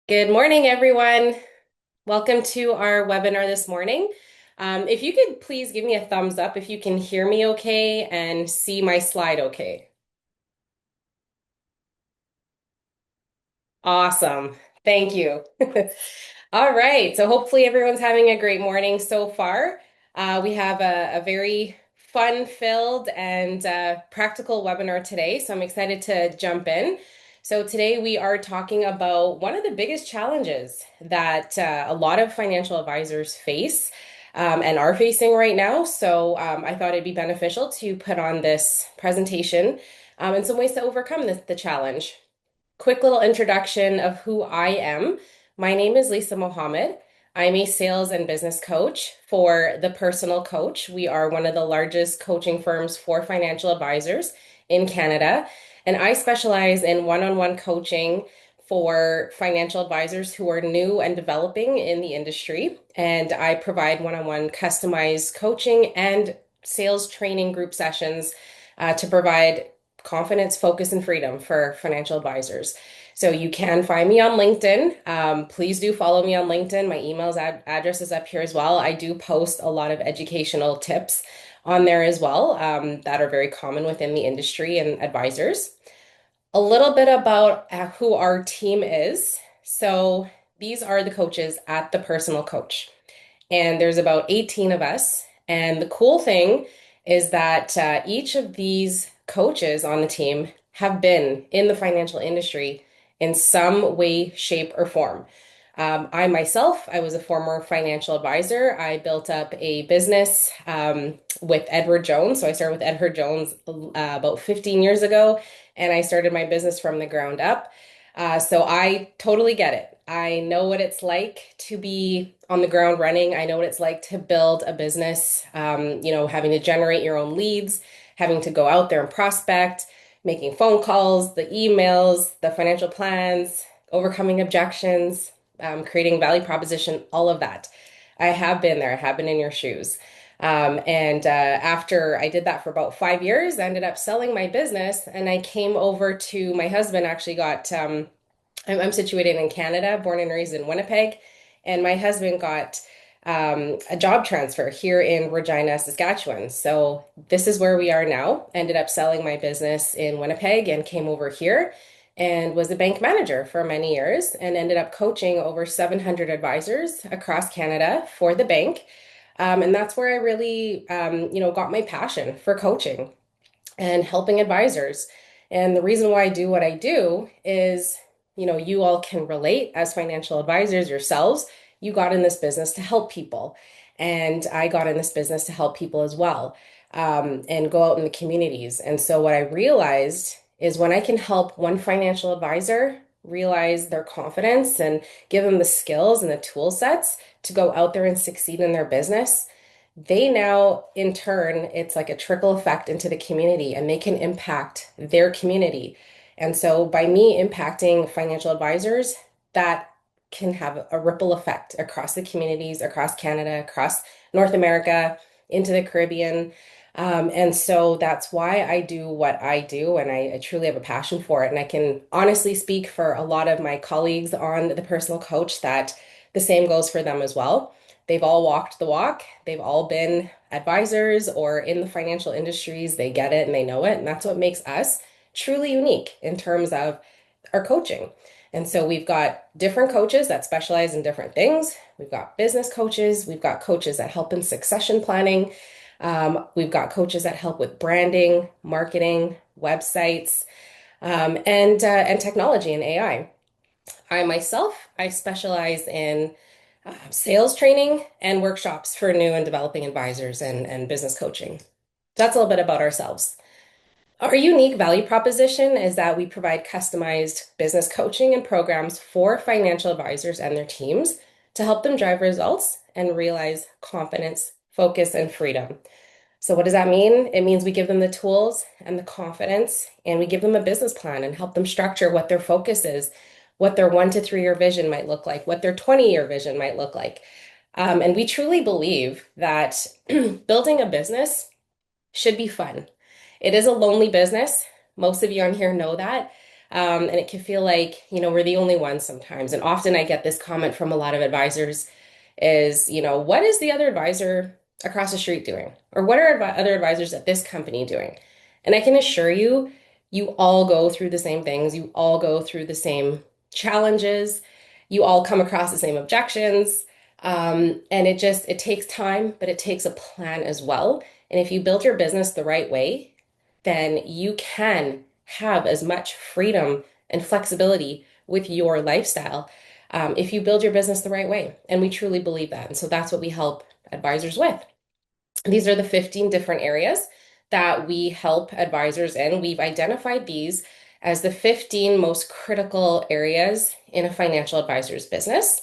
Good morning, everyone. Welcome to our webinar this morning. If you could please give me a thumbs up if you can hear me okay and see my slide okay. Awesome. Thank you. All right. So hopefully everyone's having a great morning so far. We have a very fun-filled and practical webinar today, so I'm excited to jump in. So today we are talking about one of the biggest challenges that a lot of financial advisors face and are facing right now. So I thought it'd be beneficial to put on this presentation and some ways to overcome the challenge. Quick little introduction of who I am. My name is Lisa Mohammed. I'm a sales and business coach for The Personal Coach. We are one of the largest coaching firms for financial advisors in Canada, and I specialize in one-on-one coaching for financial advisors who are new and developing in the industry. And I provide one-on-one customized coaching and sales training group sessions to provide confidence, focus, and freedom for financial advisors. So you can find me on LinkedIn. Please do follow me on LinkedIn. My address is up here as well. I do post a lot of educational tips on there as well that are very common within the industry and advisors. A little bit about who our team is. So these are the coaches at the Personal Coach, and there's about 18 of us. And the cool thing is that each of these coaches on the team have been in the financial industry in some way, shape, or form. I myself, I was a former financial advisor. I built up a business with Edward Jones. So I started with Edward Jones about 15 years ago, and I started my business from the ground up. So I totally get it. I know what it's like to be on the ground running. I know what it's like to build a business, having to generate your own leads, having to go out there and prospect, making phone calls, the emails, the financial plans, overcoming objections, creating value proposition, all of that. I have been there. I have been in your shoes. And after I did that for about 5 years, I ended up selling my business and I came over to my husband actually got I'm situated in Canada, born and raised in Winnipeg, and my husband got a job transfer here in Regina, Saskatchewan. So this is where we are now. Ended up selling my business in Winnipeg and came over here and was a bank manager for many years and ended up coaching over 700 advisors across Canada for the bank. And that's where I really, got my passion for coaching and helping advisors. And the reason why I do what I do is, you all can relate as financial advisors yourselves. You got in this business to help people. And I got in this business to help people as well, and go out in the communities. And so what I realized is when I can help one financial advisor realize their confidence and give them the skills and the tool sets to go out there and succeed in their business, they now, in turn, it's like a trickle effect into the community and they can impact their community. And so by me impacting financial advisors, that can have a ripple effect across the communities, across Canada, across North America, into the Caribbean. And so that's why I do what I do, and I truly have a passion for it. And I can honestly speak for a lot of my colleagues on the Personal Coach that the same goes for them as well. They've all walked the walk. They've all been advisors or in the financial industries. They get it and they know it. And that's what makes us truly unique in terms of our coaching. And so we've got different coaches that specialize in different things. We've got business coaches. We've got coaches that help in succession planning. We've got coaches that help with branding, marketing, websites, and technology and AI. I myself, I specialize in sales training and workshops for new and developing advisors and business coaching. That's a little bit about ourselves. Our unique value proposition is that we provide customized business coaching and programs for financial advisors and their teams to help them drive results and realize confidence, focus, and freedom. So, what does that mean? It means we give them the tools and the confidence, and we give them a business plan and help them structure what their focus is, what their 1 to 3 year vision might look like, what their 20-year vision might look like. And we truly believe that building a business should be fun. It is a lonely business. Most of you on here know that. And it can feel like, we're the only ones sometimes. And often I get this comment from a lot of advisors is, what is the other advisor across the street doing? Or what are other advisors at this company doing? And I can assure you, you all go through the same things. You all go through the same challenges. You all come across the same objections. And it takes time, but it takes a plan as well. And if you build your business the right way, then you can have as much freedom and flexibility with your lifestyle if you build your business the right way. And we truly believe that. And so that's what we help advisors with. These are the 15 different areas that we help advisors in. We've identified these as the 15 most critical areas in a financial advisor's business.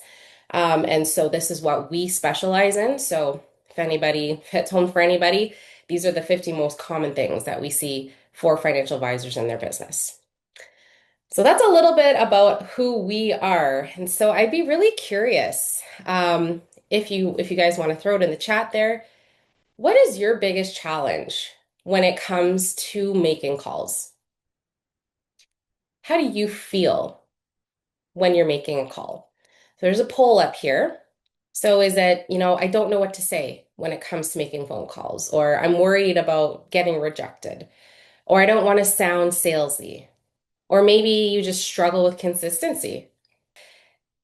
And so this is what we specialize in. So if anybody hits home for anybody, these are the 50 most common things that we see for financial advisors in their business. So that's a little bit about who we are. And so I'd be really curious, if you guys want to throw it in the chat there, what is your biggest challenge when it comes to making calls? How do you feel when you're making a call? So there's a poll up here. So is it, I don't know what to say when it comes to making phone calls, or I'm worried about getting rejected, or I don't want to sound salesy, or maybe you just struggle with consistency.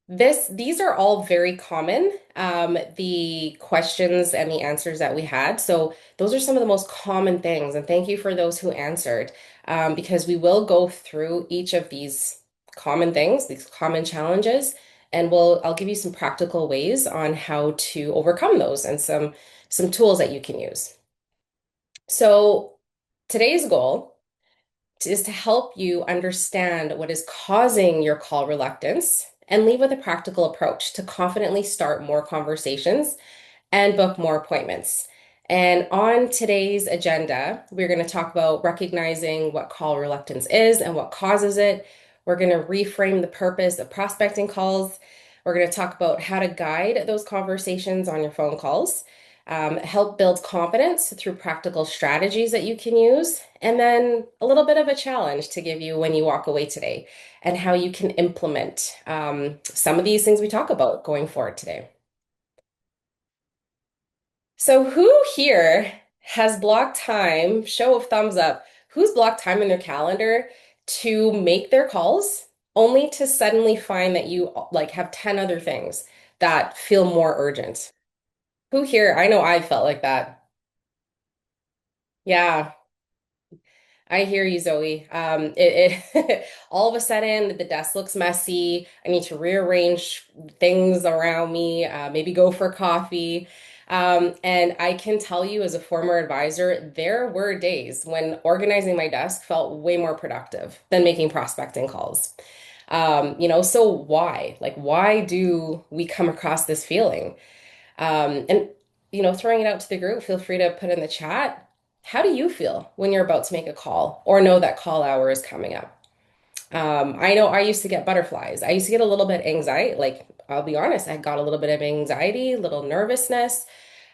These are all very common, the questions and the answers that we had. So those are some of the most common things. And thank you for those who answered, because we will go through each of these common things, these common challenges, and I'll give you some practical ways on how to overcome those and some tools that you can use. So today's goal is to help you understand what is causing your call reluctance and leave with a practical approach to confidently start more conversations and book more appointments. And on today's agenda, we're going to talk about recognizing what call reluctance is and what causes it. We're going to reframe the purpose of prospecting calls. We're going to talk about how to guide those conversations on your phone calls, help build confidence through practical strategies that you can use, and then a little bit of a challenge to give you when you walk away today and how you can implement some of these things we talk about going forward today. So, who here has blocked time? Show of thumbs up. Who's blocked time in their calendar to make their calls only to suddenly find that you like have 10 other things that feel more urgent? Who here? I know I felt like that. Yeah. I hear you, Zoe. All of a sudden the desk looks messy. I need to rearrange things around me, maybe go for coffee. And I can tell you, as a former advisor, there were days when organizing my desk felt way more productive than making prospecting calls. So why? Like, why do we come across this feeling? And throwing it out to the group, feel free to put in the chat. How do you feel when you're about to make a call or know that call hour is coming up? I know I used to get butterflies. I used to get a little bit anxiety. Like, I'll be honest, I got a little bit of anxiety, a little nervousness,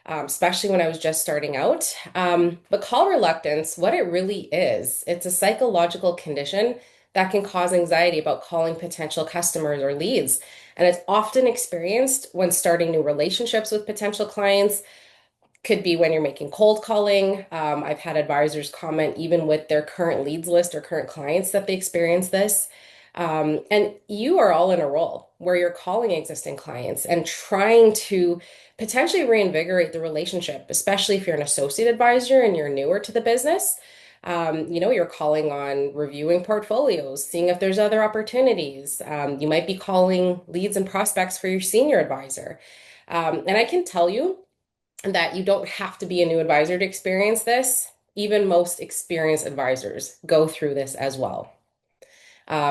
especially when I was just starting out. But call reluctance, what it really is, it's a psychological condition that can cause anxiety about calling potential customers or leads. And it's often experienced when starting new relationships with potential clients, could be when you're making cold calling. I've had advisors comment even with their current leads list or current clients that they experience this. And you are all in a role where you're calling existing clients and trying to potentially reinvigorate the relationship, especially if you're an associate advisor and you're newer to the business. You're calling on reviewing portfolios, seeing if there's other opportunities. You might be calling leads and prospects for your senior advisor. And I can tell you, that you don't have to be a new advisor to experience this. Even most experienced advisors go through this as well.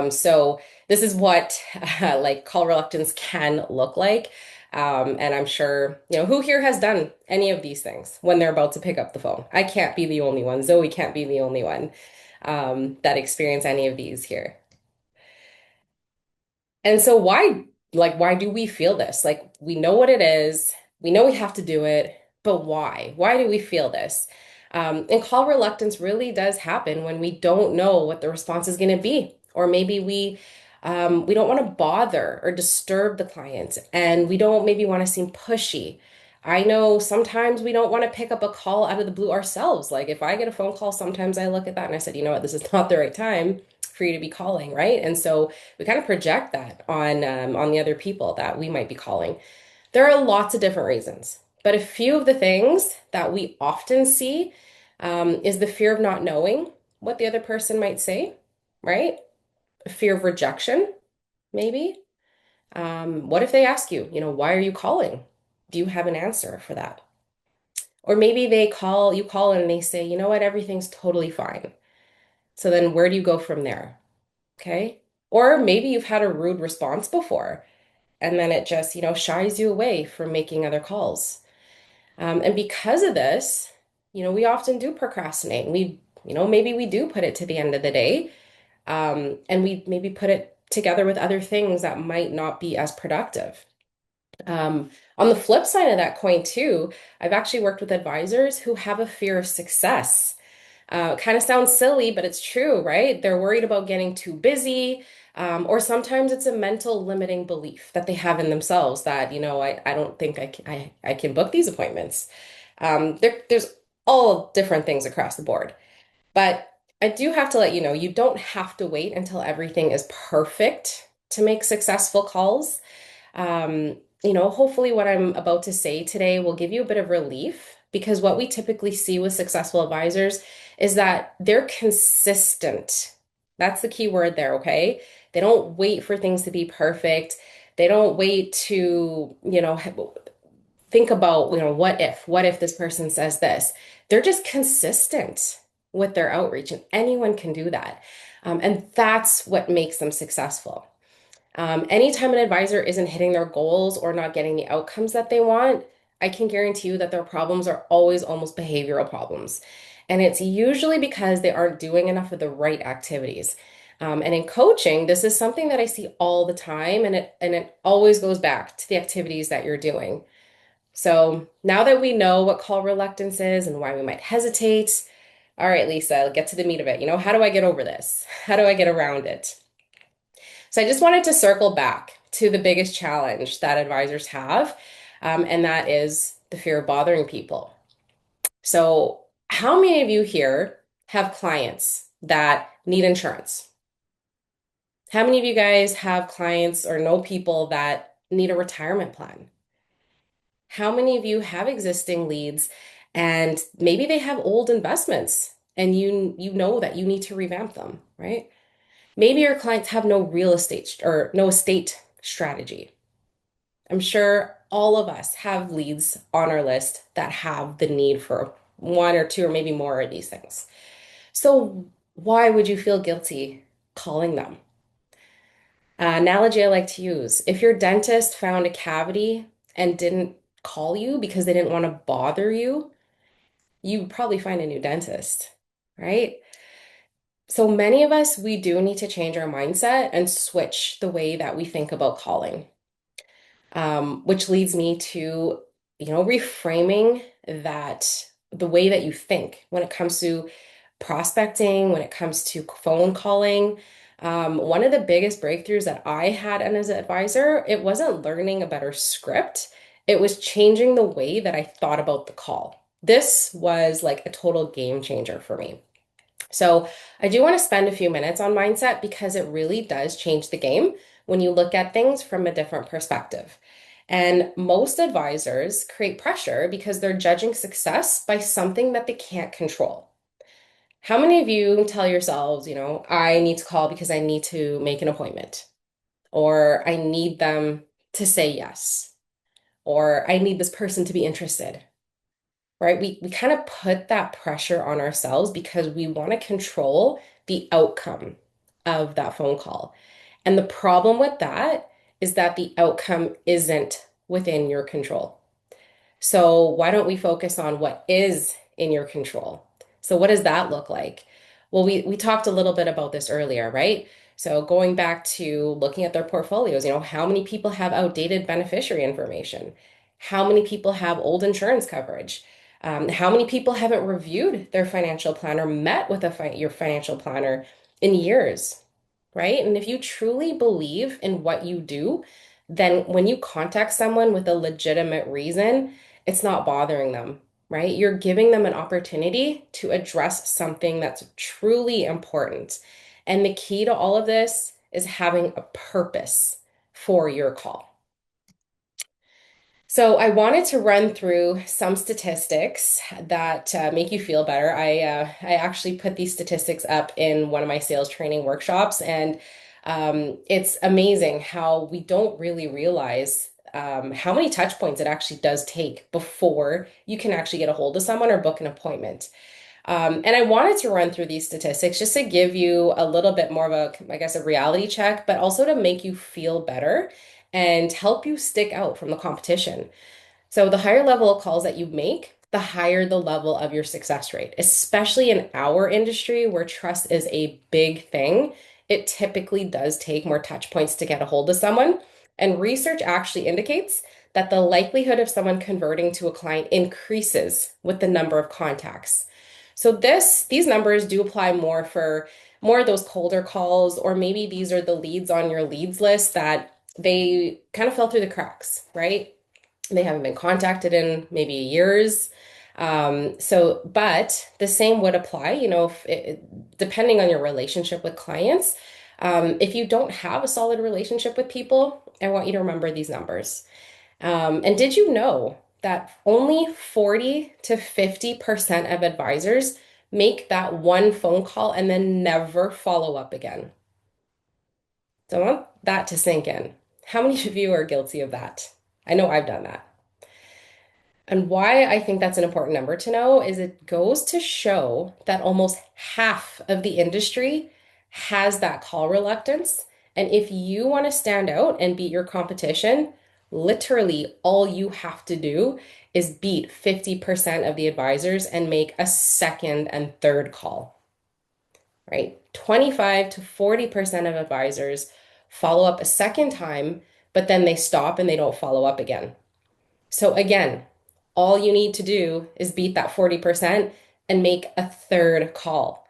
So this is what like call reluctance can look like. And I'm sure, who here has done any of these things when they're about to pick up the phone? I can't be the only one. Zoe can't be the only one that experience any of these here. And so why do we feel this? Like, we know what it is, we know we have to do it, but why? Why do we feel this? And call reluctance really does happen when we don't know what the response is going to be, or maybe we don't want to bother or disturb the client, and we don't maybe want to seem pushy. I know sometimes we don't want to pick up a call out of the blue ourselves. Like if I get a phone call, sometimes I look at that and I said, you know what, this is not the right time for you to be calling, right? And so we kind of project that on the other people that we might be calling. There are lots of different reasons, but a few of the things that we often see is the fear of not knowing what the other person might say, right? A fear of rejection, maybe. What if they ask you, why are you calling? Do you have an answer for that? Or maybe you call in and they say, you know what, everything's totally fine. So then where do you go from there? Okay. Or maybe you've had a rude response before and then it just, shies you away from making other calls. And because of this, we often do procrastinate. Maybe we do put it to the end of the day, and we maybe put it together with other things that might not be as productive. On the flip side of that coin, too, I've actually worked with advisors who have a fear of success. Kind of sounds silly, but it's true, right? They're worried about getting too busy, or sometimes it's a mental limiting belief that they have in themselves that, I don't think I can book these appointments. There's all different things across the board. But I do have to let you know, you don't have to wait until everything is perfect to make successful calls. Hopefully what I'm about to say today will give you a bit of relief because what we typically see with successful advisors is that they're consistent. That's the key word there, okay? They don't wait for things to be perfect. They don't wait to, think about, what if this person says this? They're just consistent with their outreach, and anyone can do that. And that's what makes them successful. Anytime an advisor isn't hitting their goals or not getting the outcomes that they want, I can guarantee you that their problems are always almost behavioral problems. And it's usually because they aren't doing enough of the right activities. And in coaching, this is something that I see all the time, and it always goes back to the activities that you're doing. So now that we know what call reluctance is and why we might hesitate, all right, Lisa, get to the meat of it. How do I get over this? How do I get around it? So I just wanted to circle back to the biggest challenge that advisors have, and that is the fear of bothering people. So, how many of you here have clients that need insurance? How many of you guys have clients or know people that need a retirement plan? How many of you have existing leads and maybe they have old investments and you know that you need to revamp them, right? Maybe your clients have no real estate or no estate strategy. I'm sure all of us have leads on our list that have the need for one or two or maybe more of these things. So why would you feel guilty calling them? Analogy I like to use, if your dentist found a cavity and didn't call you because they didn't want to bother you, you would probably find a new dentist, right? So many of us, we do need to change our mindset and switch the way that we think about calling, which leads me to, reframing that the way that you think when it comes to prospecting, when it comes to phone calling. One of the biggest breakthroughs that I had as an advisor, it wasn't learning a better script. It was changing the way that I thought about the call. This was like a total game changer for me. So I do want to spend a few minutes on mindset because it really does change the game when you look at things from a different perspective. And most advisors create pressure because they're judging success by something that they can't control. How many of you tell yourselves, I need to call because I need to make an appointment, or I need them to say yes, or I need this person to be interested, right? We kind of put that pressure on ourselves because we want to control the outcome of that phone call. And the problem with that is that the outcome isn't within your control. So why don't we focus on what is in your control? So what does that look like? Well, we talked a little bit about this earlier, right? So going back to looking at their portfolios, how many people have outdated beneficiary information? How many people have old insurance coverage? How many people haven't reviewed their financial plan or met with your financial planner in years, right? And if you truly believe in what you do, then when you contact someone with a legitimate reason, it's not bothering them, right? You're giving them an opportunity to address something that's truly important. And the key to all of this is having a purpose for your call. So I wanted to run through some statistics that make you feel better. I actually put these statistics up in one of my sales training workshops, and it's amazing how we don't really realize how many touch points it actually does take before you can actually get a hold of someone or book an appointment. And I wanted to run through these statistics just to give you a little bit more of a, I guess, a reality check, but also to make you feel better and help you stick out from the competition. So the higher level of calls that you make, the higher the level of your success rate, especially in our industry where trust is a big thing. It typically does take more touch points to get a hold of someone. And research actually indicates that the likelihood of someone converting to a client increases with the number of contacts. So these numbers do apply more for more of those colder calls, or maybe these are the leads on your leads list that they kind of fell through the cracks, right? They haven't been contacted in maybe years. But the same would apply, depending on your relationship with clients. If you don't have a solid relationship with people, I want you to remember these numbers. And did you know that only 40 to 50% of advisors make that one phone call and then never follow up again? So I want that to sink in. How many of you are guilty of that? I know I've done that. And why I think that's an important number to know is it goes to show that almost half of the industry has that call reluctance. And if you want to stand out and beat your competition, literally all you have to do is beat 50% of the advisors and make a second and third call, right? 25 to 40% of advisors follow up a second time, but then they stop and they don't follow up again. So again, all you need to do is beat that 40% and make a third call.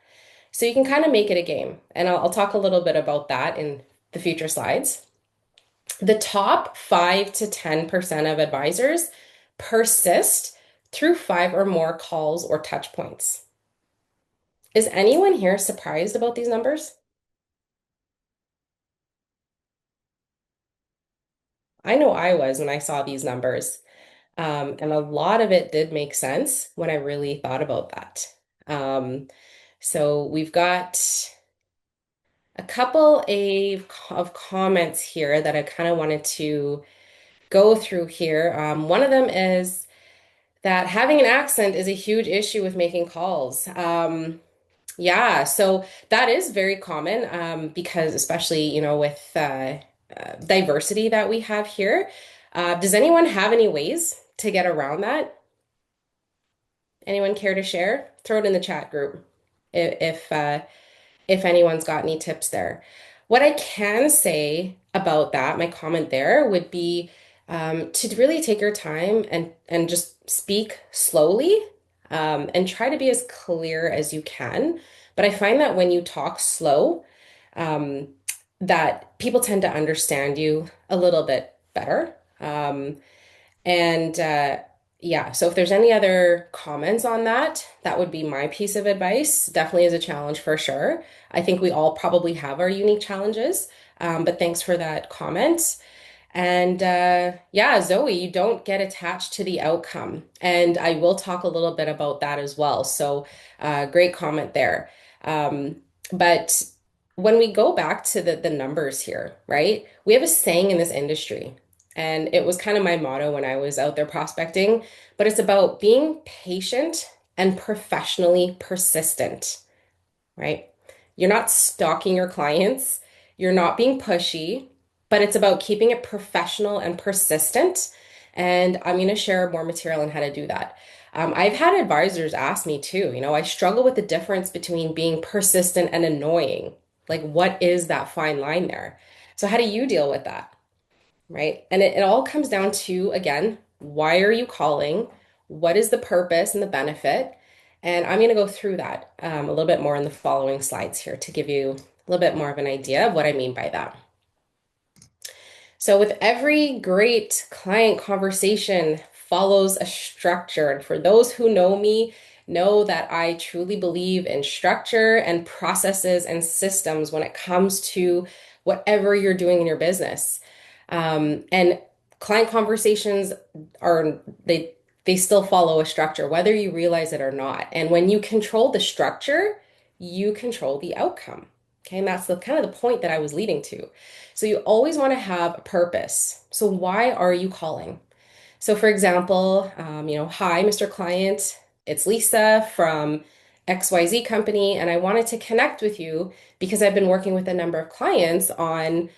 So you can kind of make it a game. And I'll talk a little bit about that in the future slides. The top 5 to 10% of advisors persist through 5 or more calls or touch points. Is anyone here surprised about these numbers? I know I was when I saw these numbers. And a lot of it did make sense when I really thought about that. So we've got a couple of comments here that I kind of wanted to go through here. One of them is that having an accent is a huge issue with making calls. Yeah, so that is very common because especially, with diversity that we have here. Does anyone have any ways to get around that? Anyone care to share? Throw it in the chat group if anyone's got any tips there. What I can say about that, my comment there would be to really take your time and just speak slowly and try to be as clear as you can. But I find that when you talk slow, um, that people tend to understand you a little bit better. And yeah, so if there's any other comments on that, that would be my piece of advice. Definitely is a challenge for sure. I think we all probably have our unique challenges, but thanks for that comment. And yeah, Zoe, you don't get attached to the outcome. And I will talk a little bit about that as well. So great comment there. But when we go back to the numbers here, right? We have a saying in this industry, and it was kind of my motto when I was out there prospecting, but it's about being patient and professionally persistent, right? You're not stalking your clients, you're not being pushy, but it's about keeping it professional and persistent. And I'm going to share more material on how to do that. I've had advisors ask me too, I struggle with the difference between being persistent and annoying. Like, what is that fine line there? So, how do you deal with that? Right? And it all comes down to, again, why are you calling? What is the purpose and the benefit? And I'm going to go through that a little bit more in the following slides here to give you a little bit more of an idea of what I mean by that. So, with every great client conversation follows a structure. And for those who know me, know that I truly believe in structure and processes and systems when it comes to whatever you're doing in your business. And client conversations are they they still follow a structure, whether you realize it or not. And when you control the structure, you control the outcome. Okay, and that's the kind of the point that I was leading to. So you always want to have a purpose. So why are you calling? So for example, hi, Mr. Client, it's Lisa from XYZ company, and I wanted to connect with you because I've been working with a number of clients on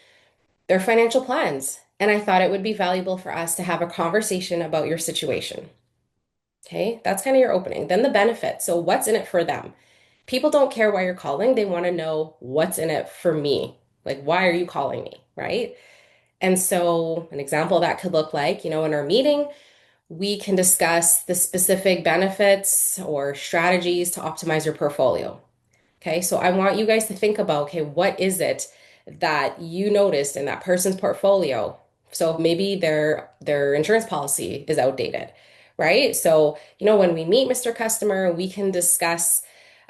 their financial plans. And I thought it would be valuable for us to have a conversation about your situation. Okay, that's kind of your opening. Then the benefit. So what's in it for them? People don't care why you're calling. They want to know what's in it for me. Like, why are you calling me? Right? And so, an example of that could look like, in our meeting, we can discuss the specific benefits or strategies to optimize your portfolio. Okay, so I want you guys to think about, okay, what is it that you noticed in that person's portfolio? So maybe their insurance policy is outdated, right? So, when we meet Mr. Customer, we can discuss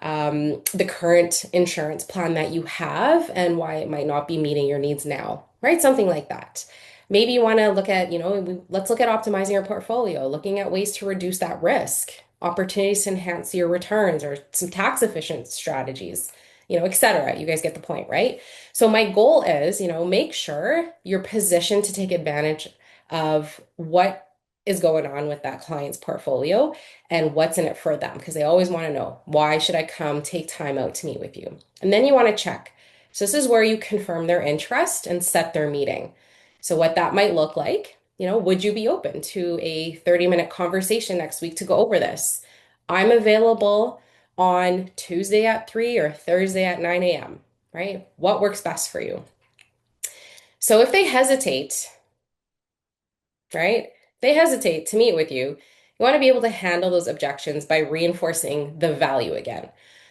the current insurance plan that you have and why it might not be meeting your needs now, right? Something like that. Maybe you want to look at, let's look at optimizing your portfolio, looking at ways to reduce that risk, opportunities to enhance your returns or some tax efficient strategies, et cetera. You guys get the point, right? So my goal is, make sure you're positioned to take advantage of what is going on with that client's portfolio and what's in it for them because they always want to know, why should I come take time out to meet with you? And then you want to check. So this is where you confirm their interest and set their meeting. So what that might look like, would you be open to a 30-minute conversation next week to go over this? I'm available on Tuesday at 3 or Thursday at 9 a.m., right? What works best for you? So if they hesitate, right? They hesitate to meet with you. You want to be able to handle those objections by reinforcing the value again.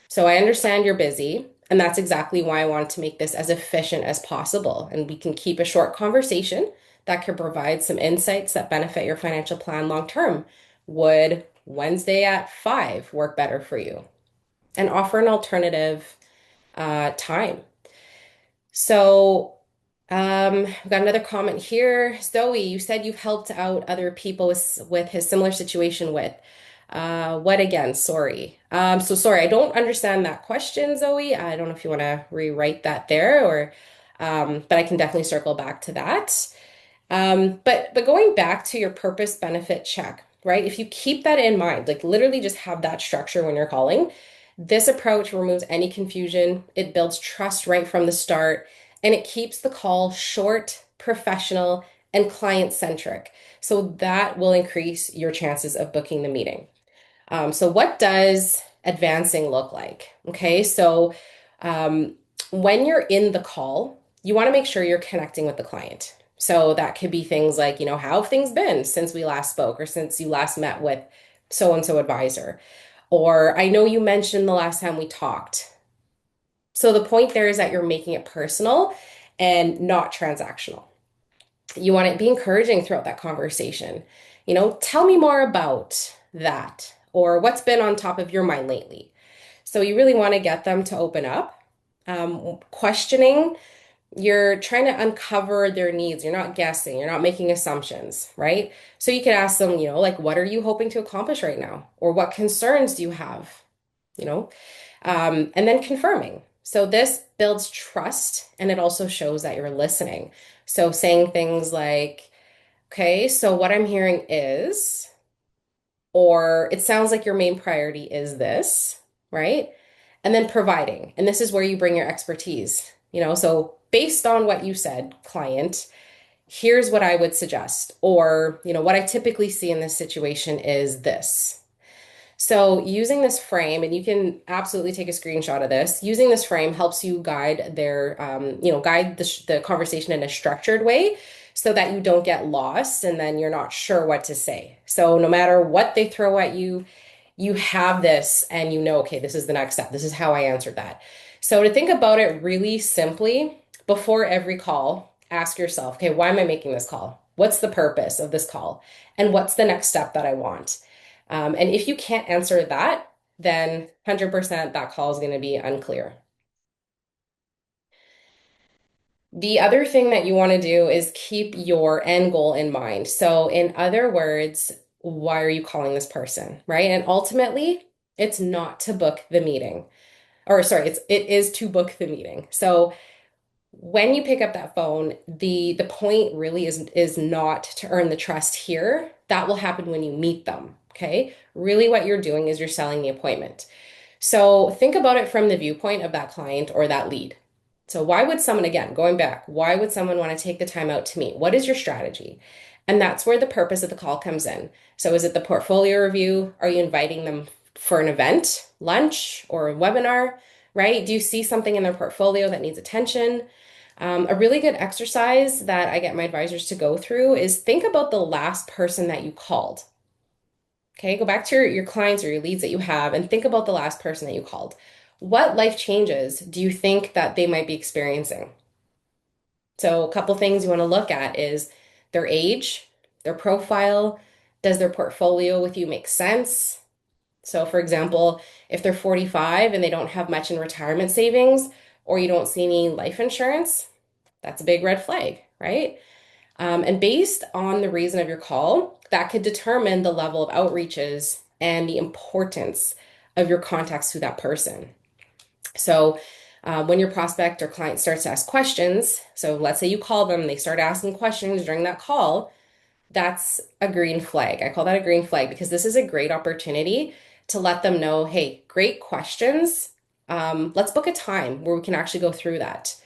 So I understand you're busy, and that's exactly why I wanted to make this as efficient as possible. And we can keep a short conversation that could provide some insights that benefit your financial plan long term. Would Wednesday at 5 work better for you? And offer an alternative time. So we've got another comment here. Zoe, you said you've helped out other people with his similar situation with. What again? Sorry. So sorry, I don't understand that question, Zoe. I don't know if you want to rewrite that there or, but I can definitely circle back to that. But going back to your purpose benefit check, right? If you keep that in mind, like literally just have that structure when you're calling, this approach removes any confusion. It builds trust right from the start, and it keeps the call short, professional, and client centric. So that will increase your chances of booking the meeting. So what does advancing look like? Okay, so um, when you're in the call, you want to make sure you're connecting with the client. So that could be things like, how have things been since we last spoke or since you last met with so and so advisor? Or I know you mentioned the last time we talked. So the point there is that you're making it personal and not transactional. You want to be encouraging throughout that conversation. Tell me more about that or what's been on top of your mind lately. So you really want to get them to open up. Questioning, you're trying to uncover their needs. You're not guessing, you're not making assumptions, right? So you could ask them, like, what are you hoping to accomplish right now? Or what concerns do you have? You know, and then confirming. So this builds trust and it also shows that you're listening. So saying things like, okay, so what I'm hearing is, or it sounds like your main priority is this, right? And then providing. And this is where you bring your expertise, so based on what you said, client, here's what I would suggest. Or, what I typically see in this situation is this. So using this frame, and you can absolutely take a screenshot of this, using this frame helps you guide guide the conversation in a structured way so that you don't get lost and then you're not sure what to say. So no matter what they throw at you, you have this and okay, this is the next step. This is how I answered that. So to think about it really simply, before every call, ask yourself, okay, why am I making this call? What's the purpose of this call? And what's the next step that I want? And if you can't answer that, then 100% that call is going to be unclear. The other thing that you want to do is keep your end goal in mind. So, in other words, why are you calling this person, right? And ultimately, it's not to book the meeting. Or sorry, it is to book the meeting. So, when you pick up that phone, the point really is not to earn the trust here. That will happen when you meet them, okay? Really what you're doing is you're selling the appointment. So think about it from the viewpoint of that client or that lead. So why would someone, again, going back, why would someone want to take the time out to meet? What is your strategy? And that's where the purpose of the call comes in. So is it the portfolio review? Are you inviting them for an event, lunch, or a webinar, right? Do you see something in their portfolio that needs attention? A really good exercise that I get my advisors to go through is think about the last person that you called. Okay, go back to your clients or your leads that you have and think about the last person that you called. What life changes do you think that they might be experiencing? So, a couple things you want to look at is their age, their profile, does their portfolio with you make sense? So, for example, if they're 45 and they don't have much in retirement savings, or you don't see any life insurance, that's a big red flag, right? And based on the reason of your call, that could determine the level of outreaches and the importance of your contacts to that person. So, when your prospect or client starts to ask questions, so let's say you call them, they start asking questions during that call, that's a green flag. I call that a green flag because this is a great opportunity to let them know, hey, great questions. Let's book a time where we can actually go through that.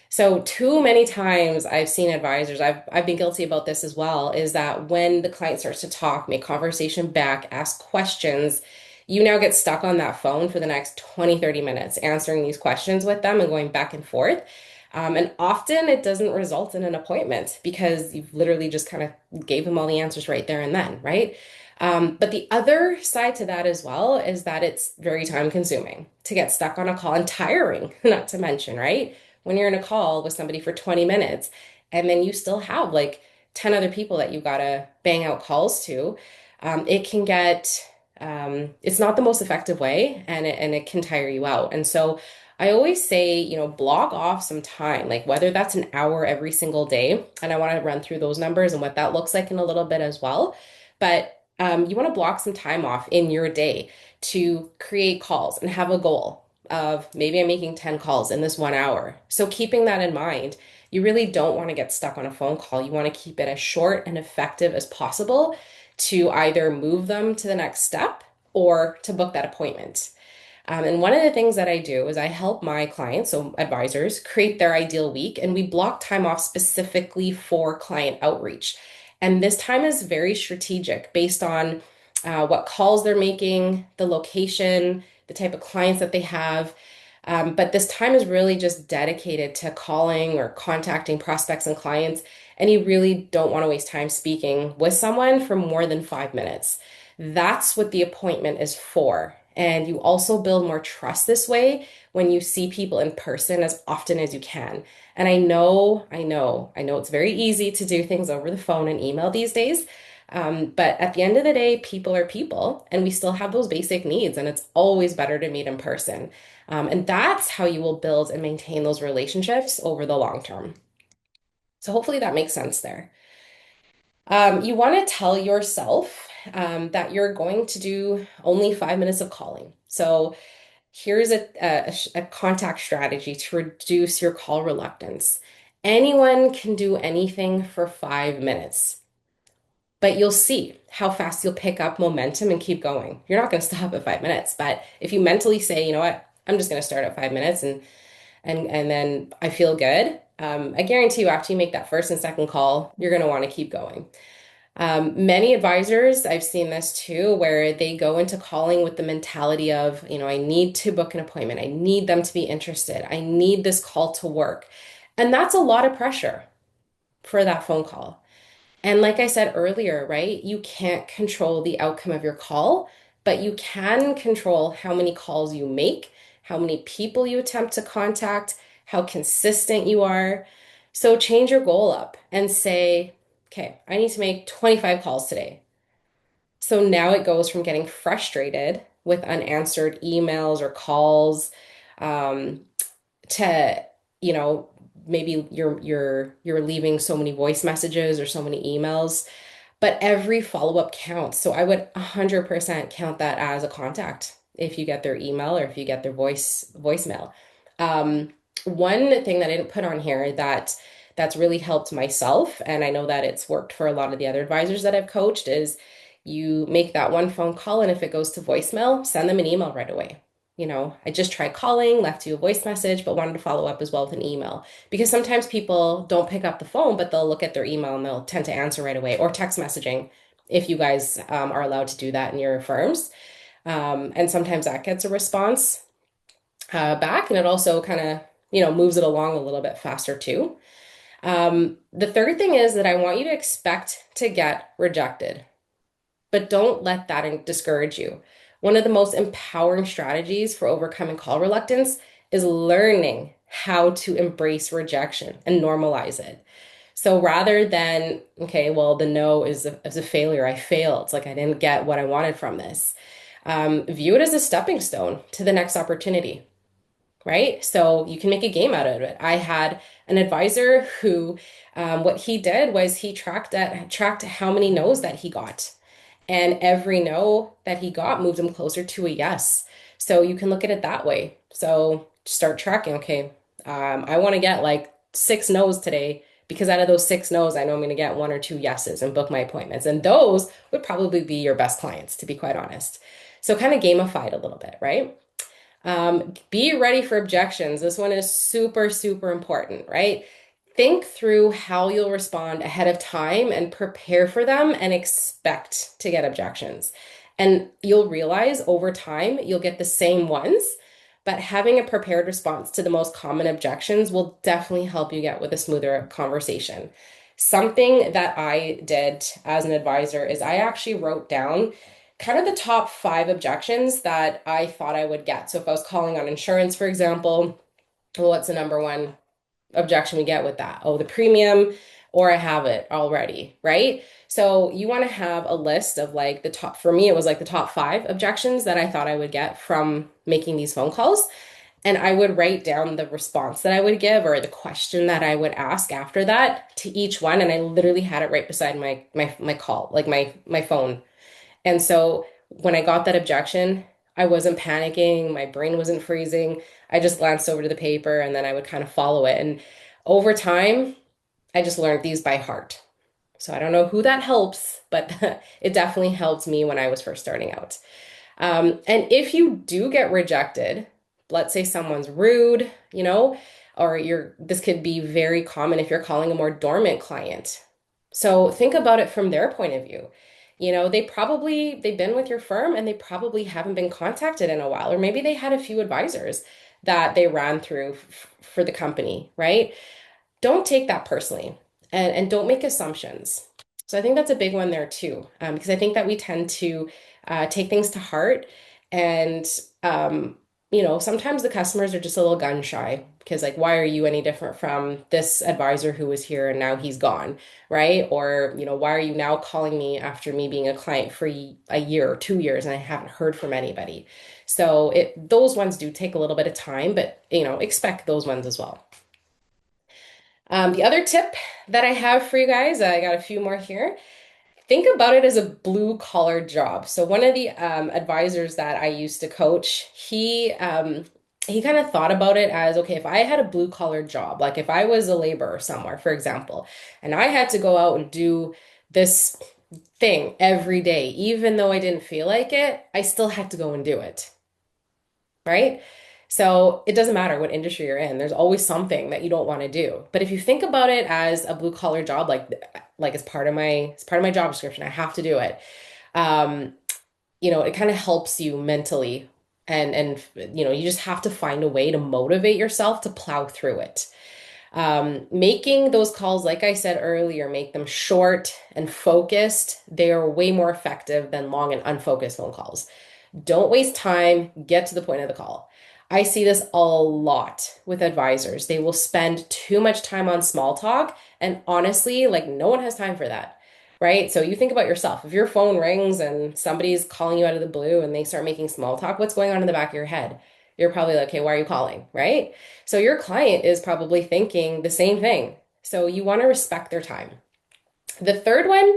So too many times I've seen advisors, I've been guilty about this as well, is that when the client starts to talk, make conversation back, ask questions, you now get stuck on that phone for the next 20, 30 minutes answering these questions with them and going back and forth. And often it doesn't result in an appointment because you've literally just kind of gave them all the answers right there and then, right? But the other side to that as well is that it's very time consuming to get stuck on a call and tiring, not to mention, right? When you're in a call with somebody for 20 minutes and then you still have like 10 other people that you gotta bang out calls to, it can get, it's not the most effective way and it can tire you out. And so I always say, block off some time, like whether that's an hour every single day. And I want to run through those numbers and what that looks like in a little bit as well. But you want to block some time off in your day to create calls and have a goal of maybe I'm making 10 calls in this 1 hour. So keeping that in mind, you really don't want to get stuck on a phone call. You want to keep it as short and effective as possible to either move them to the next step or to book that appointment. And one of the things that I do is I help my clients, so advisors, create their ideal week, and we block time off specifically for client outreach. And this time is very strategic based on what calls they're making, the location, the type of clients that they have. But this time is really just dedicated to calling or contacting prospects and clients. And you really don't want to waste time speaking with someone for more than 5 minutes. That's what the appointment is for. And you also build more trust this way when you see people in person as often as you can. And I know it's very easy to do things over the phone and email these days. But at the end of the day, people are people, and we still have those basic needs, and it's always better to meet in person. And that's how you will build and maintain those relationships over the long term. So hopefully that makes sense there. You want to tell yourself that you're going to do only 5 minutes of calling. So here's a contact strategy to reduce your call reluctance. Anyone can do anything for 5 minutes, but you'll see how fast you'll pick up momentum and keep going. You're not going to stop at 5 minutes, but if you mentally say, you know what, I'm just going to start at 5 minutes and then I feel good, I guarantee you after you make that first and second call, you're going to want to keep going. Many advisors, I've seen this too, where they go into calling with the mentality of, I need to book an appointment. I need them to be interested. I need this call to work. And that's a lot of pressure for that phone call. And like I said earlier, right, you can't control the outcome of your call, but you can control how many calls you make, how many people you attempt to contact, how consistent you are. So change your goal up and say, okay, I need to make 25 calls today. So now it goes from getting frustrated with unanswered emails or calls, um, to, you know, maybe you're leaving so many voice messages or so many emails, but every follow-up counts. So I would 100% count that as a contact if you get their email or if you get their voicemail. Um, One thing that I didn't put on here that's really helped myself, and I know that it's worked for a lot of the other advisors that I've coached, is you make that one phone call, and if it goes to voicemail, send them an email right away. I just tried calling, left you a voice message, but wanted to follow up as well with an email. Because sometimes people don't pick up the phone, but they'll look at their email and they'll tend to answer right away, or text messaging if you guys are allowed to do that in your firms. And sometimes that gets a response back, and it also kind of, moves it along a little bit faster too. The third thing is that I want you to expect to get rejected, but don't let that discourage you. One of the most empowering strategies for overcoming call reluctance is learning how to embrace rejection and normalize it. So rather than, okay, well, the no is a failure, I failed, it's like I didn't get what I wanted from this, view it as a stepping stone to the next opportunity, right? So you can make a game out of it. I had an advisor who, what he did was he tracked how many no's that he got. And every no that he got moved him closer to a yes. So you can look at it that way. So start tracking. Okay, I want to get like 6 no's today because out of those 6 no's, I know I'm going to get 1 or 2 yeses and book my appointments. And those would probably be your best clients, to be quite honest. So kind of gamify it a little bit, right? Be ready for objections. This one is super, super important, right? Think through how you'll respond ahead of time and prepare for them and expect to get objections. And you'll realize over time you'll get the same ones, but having a prepared response to the most common objections will definitely help you get with a smoother conversation. Something that I did as an advisor is I actually wrote down kind of the top 5 objections that I thought I would get. So if I was calling on insurance, for example, well, what's the number one objection we get with that? Oh, the premium, or I have it already, right? So you want to have a list of like the top, for me, it was like the top 5 objections that I thought I would get from making these phone calls. And I would write down the response that I would give or the question that I would ask after that to each one. And I literally had it right beside my call, like my phone. And so when I got that objection, I wasn't panicking, my brain wasn't freezing. I just glanced over to the paper and then I would kind of follow it. And over time, I just learned these by heart. So I don't know who that helps, but it definitely helped me when I was first starting out. And if you do get rejected, let's say someone's rude, or this could be very common if you're calling a more dormant client. So think about it from their point of view. They've been with your firm and they probably haven't been contacted in a while, or maybe they had a few advisors that they ran through for the company, right? Don't take that personally, and don't make assumptions. So I think that's a big one there too, because I think that we tend to take things to heart, and sometimes the customers are just a little gun shy because like, why are you any different from this advisor who was here and now he's gone, right? Or why are you now calling me after me being a client for a year or 2 years and I haven't heard from anybody? So those ones do take a little bit of time, but expect those ones as well. The other tip that I have for you guys, I got a few more here. Think about it as a blue collar job. So one of the advisors that I used to coach, he kind of thought about it as, okay, if I had a blue collar job, like if I was a laborer somewhere, for example, and I had to go out and do this thing every day, even though I didn't feel like it, I still had to go and do it, right? So it doesn't matter what industry you're in, there's always something that you don't want to do. But if you think about it as a blue collar job, like it's part of my job description, I have to do it. Um, it kind of helps you mentally, and you just have to find a way to motivate yourself to plow through it. Making those calls, like I said earlier, make them short and focused. They are way more effective than long and unfocused phone calls. Don't waste time, get to the point of the call. I see this a lot with advisors. They will spend too much time on small talk, and honestly, like no one has time for that. Right? So you think about yourself. If your phone rings and somebody's calling you out of the blue and they start making small talk, what's going on in the back of your head? You're probably like, okay, why are you calling? Right? So your client is probably thinking the same thing. So you want to respect their time. The third one,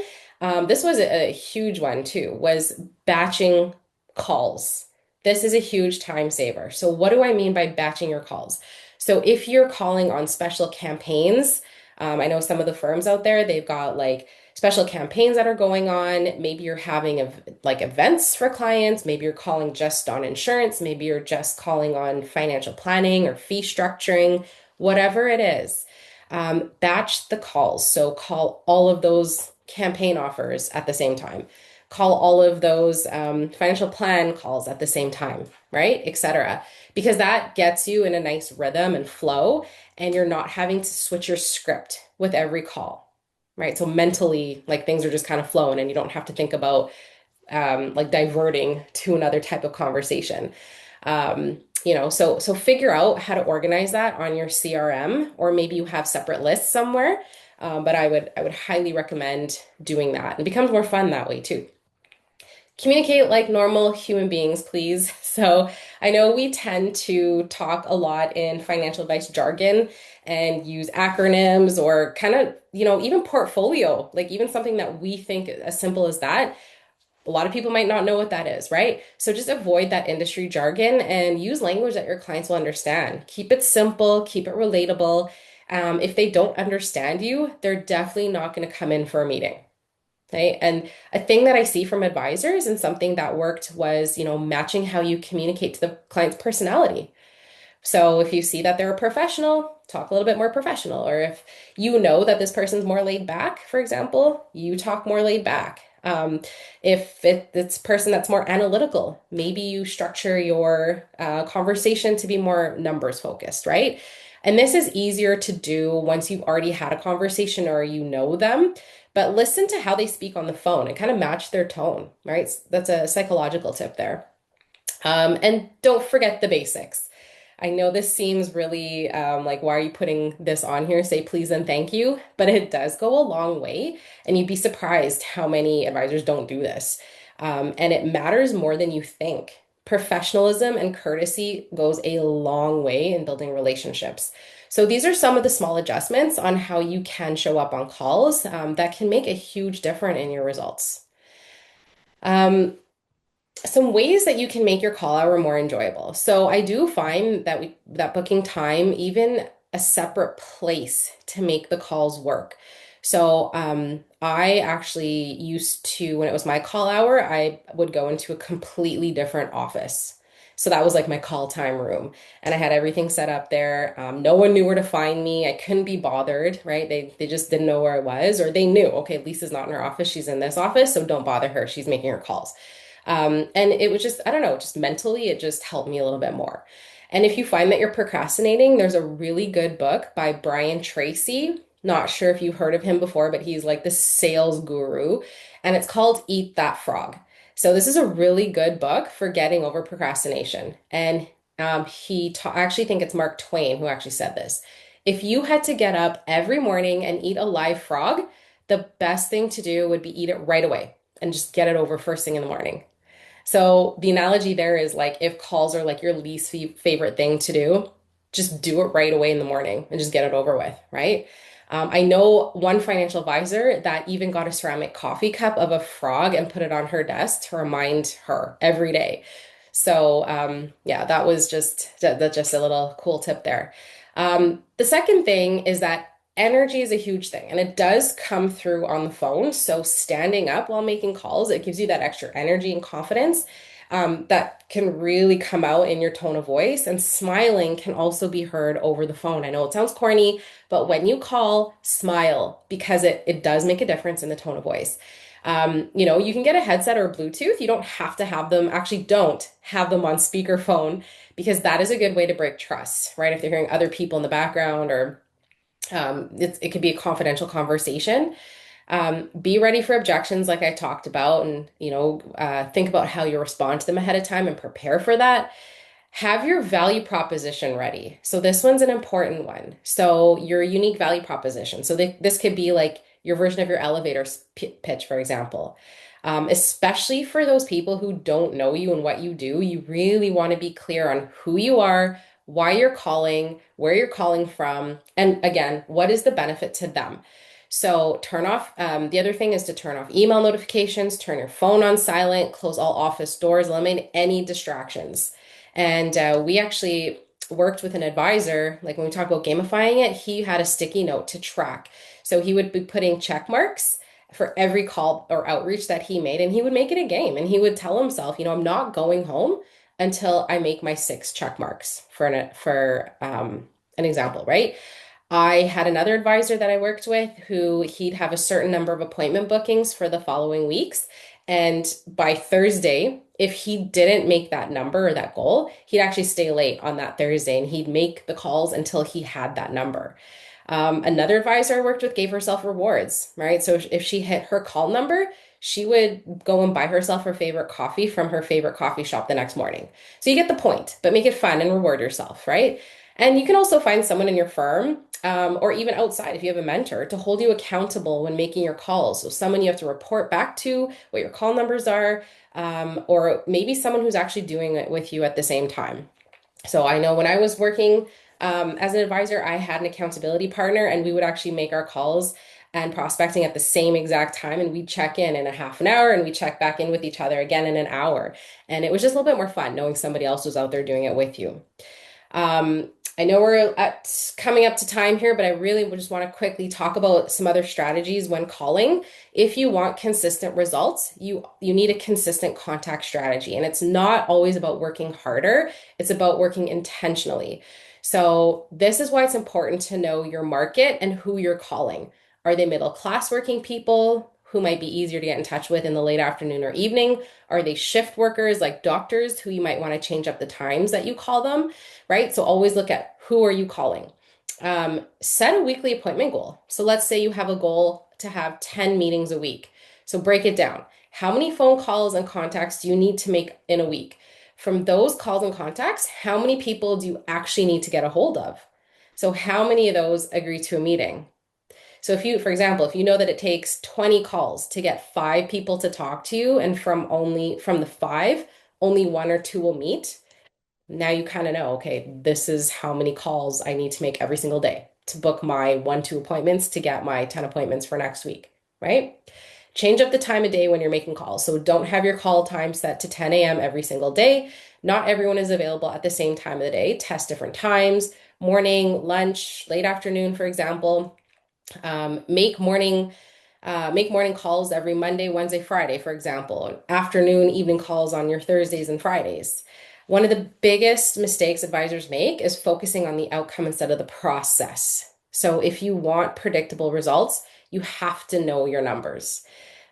this was a huge one too, was batching calls. This is a huge time saver. So, what do I mean by batching your calls? So, if you're calling on special campaigns, I know some of the firms out there, they've got like special campaigns that are going on. Maybe you're having like events for clients. Maybe you're calling just on insurance. Maybe you're just calling on financial planning or fee structuring, whatever it is, batch the calls. So call all of those campaign offers at the same time. Call all of those financial plan calls at the same time, right? Etc. Because that gets you in a nice rhythm and flow, and you're not having to switch your script with every call, right? So mentally, like things are just kind of flowing, and you don't have to think about like diverting to another type of conversation. So figure out how to organize that on your CRM, or maybe you have separate lists somewhere. But I would highly recommend doing that. It becomes more fun that way too. Communicate like normal human beings, please. So I know we tend to talk a lot in financial advice jargon and use acronyms or kind of, even portfolio, like even something that we think as simple as that, a lot of people might not know what that is, right? So just avoid that industry jargon and use language that your clients will understand. Keep it simple, keep it relatable. If they don't understand you, they're definitely not going to come in for a meeting. Right. And a thing that I see from advisors and something that worked was, matching how you communicate to the client's personality. So if you see that they're a professional, talk a little bit more professional. Or if you know that this person's more laid back, for example, you talk more laid back. If it's a person that's more analytical, maybe you structure your conversation to be more numbers focused, right? And this is easier to do once you've already had a conversation or you know them. But listen to how they speak on the phone and kind of match their tone, right? That's a psychological tip there. And don't forget the basics. I know this seems really like, why are you putting this on here? Say please and thank you, but it does go a long way. And you'd be surprised how many advisors don't do this. And it matters more than you think. Professionalism and courtesy goes a long way in building relationships. So these are some of the small adjustments on how you can show up on calls that can make a huge difference in your results. Um, some ways that you can make your call hour more enjoyable. So I do find that booking time, even a separate place to make the calls work. So I actually used to, when it was my call hour, I would go into a completely different office. So that was like my call time room. And I had everything set up there. No one knew where to find me. I couldn't be bothered, right? They just didn't know where I was, or they knew, okay, Lisa's not in her office. She's in this office. So don't bother her. She's making her calls. And it was just, I don't know, just mentally, it just helped me a little bit more. And if you find that you're procrastinating, there's a really good book by Brian Tracy. Not sure if you've heard of him before, but he's like the sales guru, and it's called Eat That Frog. So this is a really good book for getting over procrastination. And I actually think it's Mark Twain who actually said this. If you had to get up every morning and eat a live frog, the best thing to do would be eat it right away and just get it over first thing in the morning. So the analogy there is like, if calls are like your least favorite thing to do, just do it right away in the morning and just get it over with, right? I know one financial advisor that even got a ceramic coffee cup of a frog and put it on her desk to remind her every day. So yeah, that was that's just a little cool tip there. The second thing is that energy is a huge thing, and it does come through on the phone. So standing up while making calls, it gives you that extra energy and confidence that can really come out in your tone of voice. And smiling can also be heard over the phone. I know it sounds corny, but when you call, smile because it does make a difference in the tone of voice. You can get a headset or a Bluetooth. You don't have to have them, actually, don't have them on speakerphone, because that is a good way to break trust, right? If they're hearing other people in the background, or it could be a confidential conversation. Be ready for objections, like I talked about, and think about how you respond to them ahead of time and prepare for that. Have your value proposition ready. So this one's an important one. So your unique value proposition. So this could be like your version of your elevator pitch, for example. Especially for those people who don't know you and what you do, you really want to be clear on who you are, why you're calling, where you're calling from, and again, what is the benefit to them. So turn off, the other thing is to turn off email notifications, turn your phone on silent, close all office doors, eliminate any distractions. And we actually worked with an advisor, like when we talk about gamifying it, he had a sticky note to track. So he would be putting check marks for every call or outreach that he made, and he would make it a game. And he would tell himself, I'm not going home until I make my 6 check marks for an example, right? I had another advisor that I worked with who he'd have a certain number of appointment bookings for the following weeks. And by Thursday, if he didn't make that number or that goal, he'd actually stay late on that Thursday and he'd make the calls until he had that number. Another advisor I worked with gave herself rewards, right? So if she hit her call number, she would go and buy herself her favorite coffee from her favorite coffee shop the next morning. So you get the point, but make it fun and reward yourself, right? And you can also find someone in your firm or even outside if you have a mentor to hold you accountable when making your calls. So someone you have to report back to, what your call numbers are, or maybe someone who's actually doing it with you at the same time. So I know when I was working as an advisor, I had an accountability partner, and we would actually make our calls and prospecting at the same exact time. And we'd check in a half an hour and we check back in with each other again in an hour. And it was just a little bit more fun knowing somebody else was out there doing it with you. I know we're coming up to time here, but I really just want to quickly talk about some other strategies when calling. If you want consistent results, you need a consistent contact strategy, and it's not always about working harder. It's about working intentionally. So this is why it's important to know your market and who you're calling. Are they middle class working people who might be easier to get in touch with in the late afternoon or evening? Are they shift workers like doctors who you might want to change up the times that you call them? Right? So always look at who are you calling. Set a weekly appointment goal. So let's say you have a goal to have 10 meetings a week. So break it down. How many phone calls and contacts do you need to make in a week? From those calls and contacts, how many people do you actually need to get a hold of? So how many of those agree to a meeting? So if you, for example, if you know that it takes 20 calls to get 5 people to talk to you, and from the 5, only 1 or 2 will meet, now you kind of know, okay, this is how many calls I need to make every single day to book my 1, 2 appointments to get my 10 appointments for next week, right? Change up the time of day when you're making calls. So don't have your call time set to 10 a.m. every single day. Not everyone is available at the same time of the day. Test different times, morning, lunch, late afternoon, for example. Um, make morning make morning calls every Monday, Wednesday, Friday, for example, and afternoon, evening calls on your Thursdays and Fridays. One of the biggest mistakes advisors make is focusing on the outcome instead of the process. So if you want predictable results, you have to know your numbers.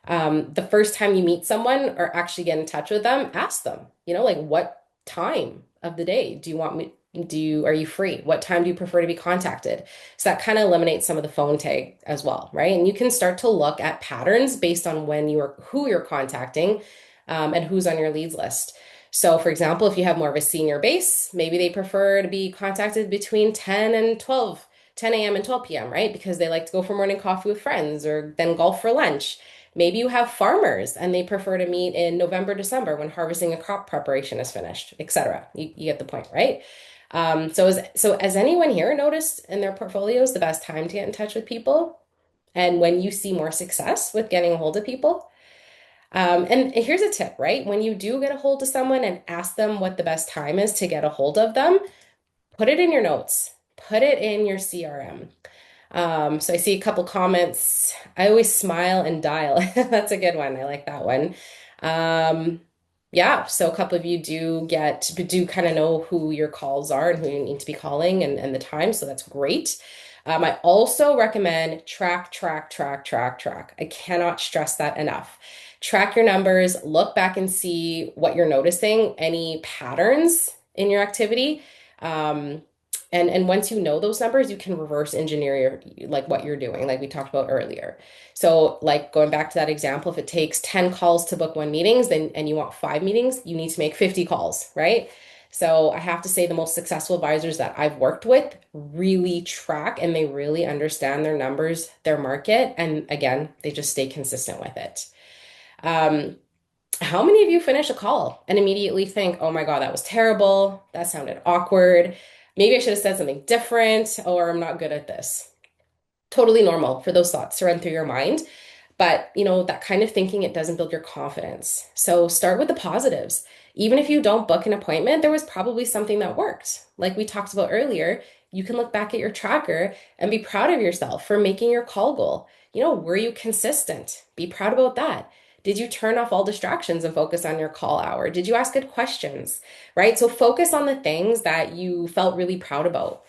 The first time you meet someone or actually get in touch with them, ask them, like what time of the day do you want me? Are you free? What time do you prefer to be contacted? So that kind of eliminates some of the phone tag as well, right? And you can start to look at patterns based on who you're contacting, and who's on your leads list. So for example, if you have more of a senior base, maybe they prefer to be contacted between 10 and 12, 10 a.m. and 12 p.m., right? Because they like to go for morning coffee with friends or then golf for lunch. Maybe you have farmers and they prefer to meet in November, December when harvesting a crop preparation is finished, etc. You get the point, right? Has anyone here noticed in their portfolios the best time to get in touch with people and when you see more success with getting a hold of people? And here's a tip, right? When you do get a hold of someone and ask them what the best time is to get a hold of them, put it in your notes, put it in your CRM. So I see a couple comments. I always smile and dial. That's a good one. I like that one. Um, yeah, so a couple of you do kind of know who your calls are and who you need to be calling and the time. So that's great. I also recommend track, track, track, track, track. I cannot stress that enough. Track your numbers, look back and see what you're noticing, any patterns in your activity. And once you know those numbers, you can reverse engineer like what you're doing, like we talked about earlier. So like going back to that example, if it takes 10 calls to book 1 meetings, then and you want 5 meetings, you need to make 50 calls, right? So I have to say the most successful advisors that I've worked with really track and they really understand their numbers, their market, and again, they just stay consistent with it. Um, how many of you finish a call and immediately think, oh my God, that was terrible. That sounded awkward. Maybe I should have said something different, or I'm not good at this. Totally normal for those thoughts to run through your mind. But, that kind of thinking, it doesn't build your confidence. So start with the positives. Even if you don't book an appointment, there was probably something that worked. Like we talked about earlier, you can look back at your tracker and be proud of yourself for making your call goal. Were you consistent? Be proud about that. Did you turn off all distractions and focus on your call hour? Did you ask good questions? Right? So focus on the things that you felt really proud about.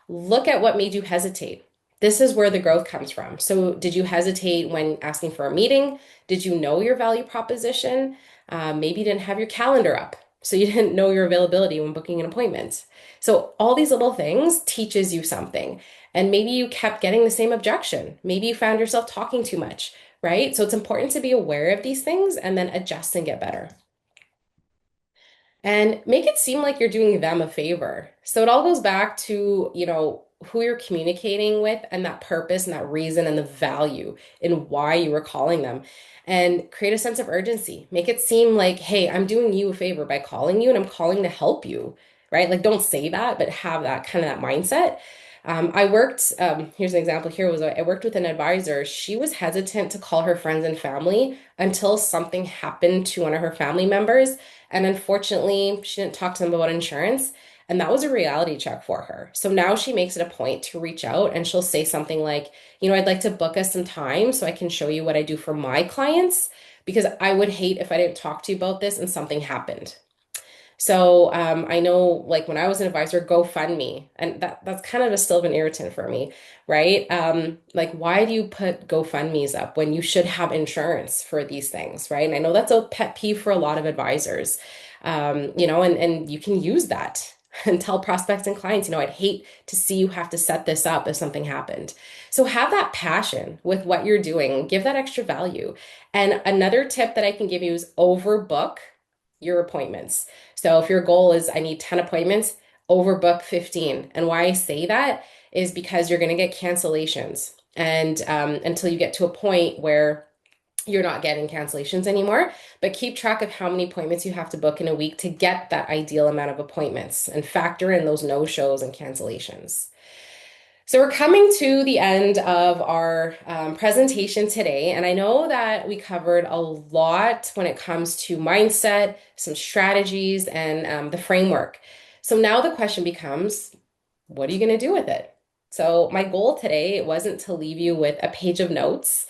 Look at what made you hesitate. This is where the growth comes from. So, did you hesitate when asking for a meeting? Did you know your value proposition? Maybe you didn't have your calendar up, so you didn't know your availability when booking an appointment. So, all these little things teaches you something. And maybe you kept getting the same objection. Maybe you found yourself talking too much, right? So, it's important to be aware of these things and then adjust and get better and make it seem like you're doing them a favor. So it all goes back to, who you're communicating with and that purpose and that reason and the value in why you were calling them. And create a sense of urgency. Make it seem like, hey, I'm doing you a favor by calling you and I'm calling to help you, right? Like don't say that, but have that kind of that mindset. Here's an example here was I worked with an advisor. She was hesitant to call her friends and family until something happened to one of her family members. And unfortunately, she didn't talk to them about insurance. And that was a reality check for her. So now she makes it a point to reach out and she'll say something like, I'd like to book us some time so I can show you what I do for my clients because I would hate if I didn't talk to you about this and something happened. So I know like when I was an advisor, GoFundMe, and that's kind of a still of an irritant for me, right? Like why do you put GoFundMe's up when you should have insurance for these things, right? And I know that's a pet peeve for a lot of advisors, and you can use that and tell prospects and clients, I'd hate to see you have to set this up if something happened. So have that passion with what you're doing, give that extra value. And another tip that I can give you is overbook your appointments. So if your goal is I need 10 appointments, overbook 15. And why I say that is because you're going to get cancellations. And until you get to a point where you're not getting cancellations anymore, but keep track of how many appointments you have to book in a week to get that ideal amount of appointments and factor in those no-shows and cancellations. So we're coming to the end of our presentation today, and I know that we covered a lot when it comes to mindset, some strategies, and the framework. So now the question becomes, what are you going to do with it? So my goal today wasn't to leave you with a page of notes.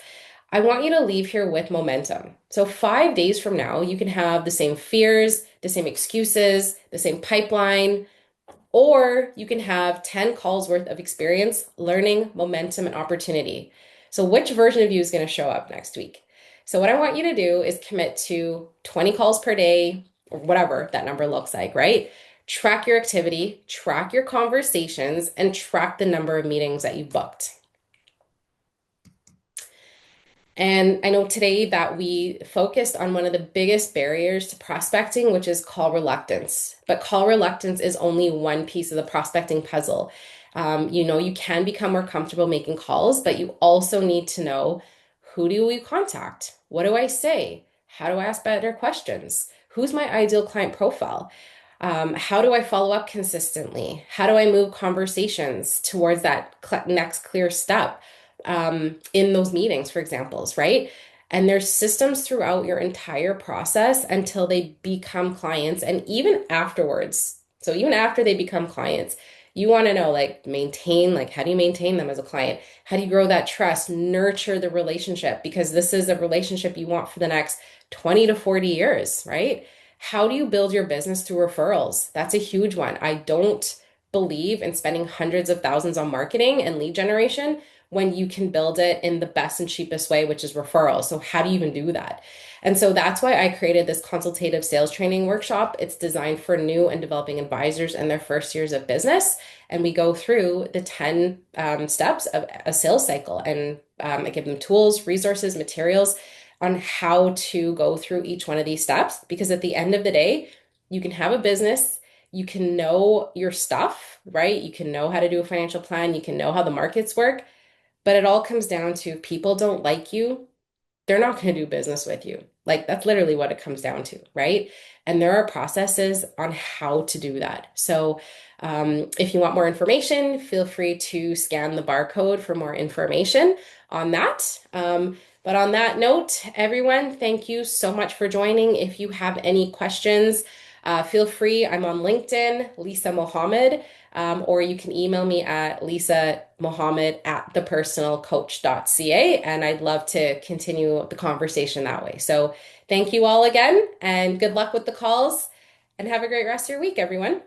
I want you to leave here with momentum. So 5 days from now, you can have the same fears, the same excuses, the same pipeline, or you can have 10 calls worth of experience, learning, momentum, and opportunity. So, which version of you is going to show up next week? So, what I want you to do is commit to 20 calls per day, or whatever that number looks like, right? Track your activity, track your conversations, and track the number of meetings that you've booked. And I know today that we focused on one of the biggest barriers to prospecting, which is call reluctance. But call reluctance is only one piece of the prospecting puzzle. You can become more comfortable making calls, but you also need to know who do we contact? What do I say? How do I ask better questions? Who's my ideal client profile? How do I follow up consistently? How do I move conversations towards that next clear step? In those meetings, for examples, right? And there's systems throughout your entire process until they become clients and even afterwards. So even after they become clients, you want to know like how do you maintain them as a client? How do you grow that trust, nurture the relationship? Because this is a relationship you want for the next 20 to 40 years, right? How do you build your business through referrals? That's a huge one. I don't believe in spending hundreds of thousands on marketing and lead generation when you can build it in the best and cheapest way, which is referrals. So how do you even do that? And so that's why I created this consultative sales training workshop. It's designed for new and developing advisors in their first years of business. And we go through the 10 steps of a sales cycle. And I give them tools, resources, materials on how to go through each one of these steps. Because at the end of the day, you can have a business, you can know your stuff, right? You can know how to do a financial plan, you can know how the markets work, but it all comes down to people don't like you, they're not going to do business with you. Like that's literally what it comes down to, right? And there are processes on how to do that. So, if you want more information, feel free to scan the barcode for more information on that. But on that note, everyone, thank you so much for joining. If you have any questions, feel free. I'm on LinkedIn, Lisa Mohammed, or you can email me at Lisa Mohammed at thepersonalcoach.ca, and I'd love to continue the conversation that way. So thank you all again, and good luck with the calls, and have a great rest of your week, everyone.